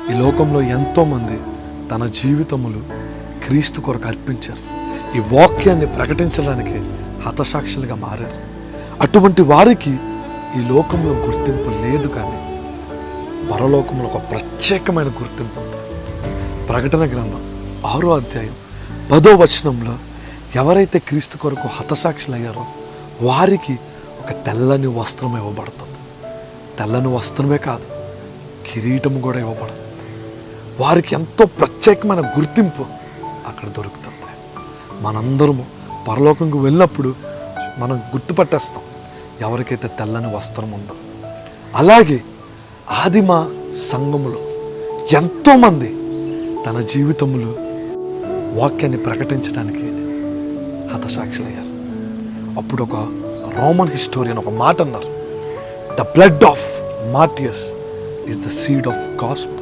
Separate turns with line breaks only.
ఈ లోకంలో ఎంతోమంది తన జీవితములు క్రీస్తు కొరకు అర్పించారు. ఈ వాక్యాన్ని ప్రకటించడానికి హతసాక్షులుగా మారారు. అటువంటి వారికి ఈ లోకంలో గుర్తింపు లేదు, కానీ పరలోకంలో ఒక ప్రత్యేకమైన గుర్తింపు ఉంది. ప్రకటన గ్రంథం 6వ అధ్యాయం 10వ వచనంలో ఎవరైతే క్రీస్తు కొరకు హతసాక్షులయ్యారో వారికి ఒక తెల్లని వస్త్రం ఇవ్వబడుతుంది. తెల్లని వస్త్రమే కాదు, కిరీటం కూడా ఇవ్వబడుతుంది. వారికి ఎంతో ప్రత్యేకమైన గుర్తింపు అక్కడ దొరుకుతుంది. మనందరము పరలోకంకు వెళ్ళినప్పుడు మనం గుర్తుపట్టేస్తాం ఎవరికైతే తెల్లని వస్త్రం ఉందో. అలాగే ఆదిమ సంఘములో ఎంతోమంది తన జీవితములు వాక్యాన్ని ప్రకటించడానికి హతసాక్షులయ్యారు. అప్పుడు ఒక రోమన్ హిస్టోరియన్ ఒక మాట అన్నారు, the blood of martyrs is the seed of gospel.